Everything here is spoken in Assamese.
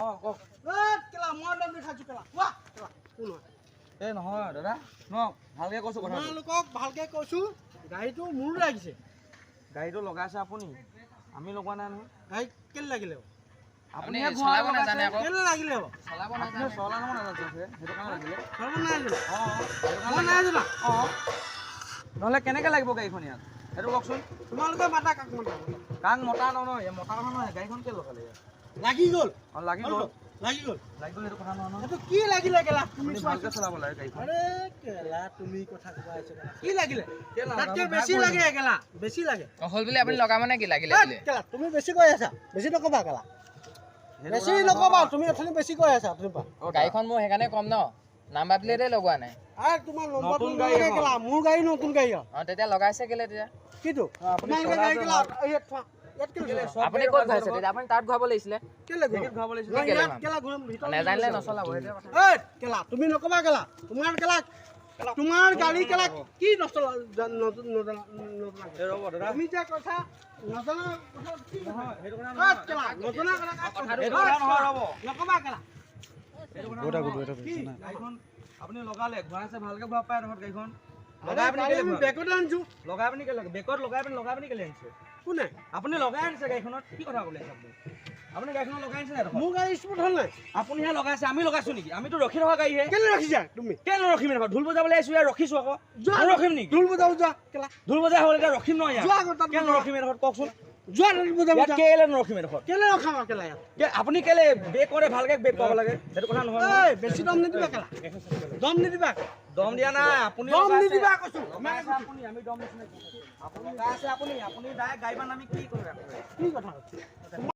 অঁ কওক কেলা মই দম দেখাইছো কেলা কোৱা কেলা কোন হয় এই নহয় দাদা ন ভালকৈ কৈছোঁ কথা তোমালোকক ভালকে কৈছো গাড়ীটো মোৰ লাগিছে গাড়ীটো লগাইছে আপুনি আমি লগোৱা নাই নহয় গাড়ী কেলে লাগিলে আপুনি চলাব নাজানে আকৌ কেলে লাগিলে চলাব আপুনি নাজানে চলাব নাজানে সেইটো কাৰণে লাগিলে চলাব নাই জানো অঁ মই নাই জানা অঁ নহ'লে কেনেকৈ লাগিব গাড়ীখন ইয়াত সেইটো কওকচোন তোমালোকে মাতা কাক মাতা কাক মতা নহয় মতা কথা নহয় গাড়ীখন কেলৈ লগালে ইয়াত লাগি গ'ল অঁ লাগি গ'ল লাগি গ'ল লাগি গ'ল সেইটো কথা নহয় নহয় এইটো কি লাগিলে কেলা তুমি আপুনি ভালকৈ চলাব লাগে গাড়ীখন আৰে কেলা তুমি কথা কোৱা আহিছে কেলা কি লাগিলে কেলা তাতকে বেছি লাগে কেলা বেছি লাগে হ'ল বুলি আপুনি লগাব নে কি লাগিলে বুলি কেলা তুমি বেছি কৈ আছা বেছি নকবা কেলা বেছি নকবা তুমি অথনি বেছি কৈ আছা তুমি গাড়ীখন মোৰ সেইকাৰণে কম ন নাম্বাৰ প্লেটে লগোৱা নাই আৰে তোমাৰ নম্বৰ নতুন গাড়ী গাড়ী কেলা মোৰ গাড়ী নতুন গাড়ী অঁ তেতিয়া লগাইছে কেলে তেতিয়া কিটো আপুনি তোমালোকে গাড়ী কেলা ইয়াত থোৱা ইয়াত কেলে থোৱা? আপুনি ক'ত ঘূৰাইছে তেতিয়া আপুনি তাত ঘূৰাব লাগিছিলে কেলে ঘূৰাম? টিকেট ভৰাব লাগিছিলে। নহয়, কেলে ইয়াত ঘূৰাম? কেলা ঘূৰাম ভিতৰত নেজানিলে নচলাব সেইটোৱে কথা এই কেলা তুমি নকবা কেলা তোমাৰ গাড়ী কেলা কি নচলা নজনা এই ৰ'ব দাদা তুমি যে কৈছা নজনা কথা কি নহয় সেইটো কথা নহয় কেলা নজনা কথা সেইটো কথা নহয় ৰ'ব নকবা কেলা কি গাড়ীখন আপুনি লগালে ঘূৰাইছে ভালকৈ ঘূৰাব পাৰে নহয় গাড়ীখন লগাই লগাই আপুনি কেলে আমি ঘূৰালে? বেগতে আনিছো লগাই আপুনি কেলে বেকত লগাই আপুনি কেলে আনিছে কোনে আপুনি লগাই আনিছে গাড়ীখনত কি কথা ক'লে আপুনি আপুনি গাড়ীখনত লগাই আনিছে নাই মোৰ গাড়ী স্পীড হ'ল নাই আপুনিহে লগাইছে আমি লগাইছো নেকি আমিতো ৰখি থকা গাড়ীহে কেলে ৰাখিছা তুমি কেলে ৰখিম এনেকুৱা ঢোল বজাবলৈ আহিছোঁ ইয়াত ৰখিছোঁ আকৌ যোৱা মই ৰখিম নেকি ঢোল বজাব যোৱা কেলা ঢোল বজাই হ'ল এতিয়া ৰখিম নহয় যোৱা ইয়াত আকৌ তাত কেলে নৰখিম এডোখৰত কওকচোন যোৱা ঢোল বজাব ইয়াত যোৱা কেলে নৰখিম এডোখৰত কেলে ৰখাবা কেলা ইয়াত আপুনি কেলে ব্ৰেক কৰে ভালকৈ ব্ৰেক পাব লাগে সেইটো কথা নহয় এই বেছি দম নিদিবা কেলা দম নিদিবা দম দিয়া নাই আপুনি দম লগাইছে। নিদিবা কৈছো লগাইছে আপুনি আমি দম নিচিনা আপুনি লগাই আছে আপুনি ডাইৰেক্ট গাড়ীখন আমি কি কৰিম কি কথা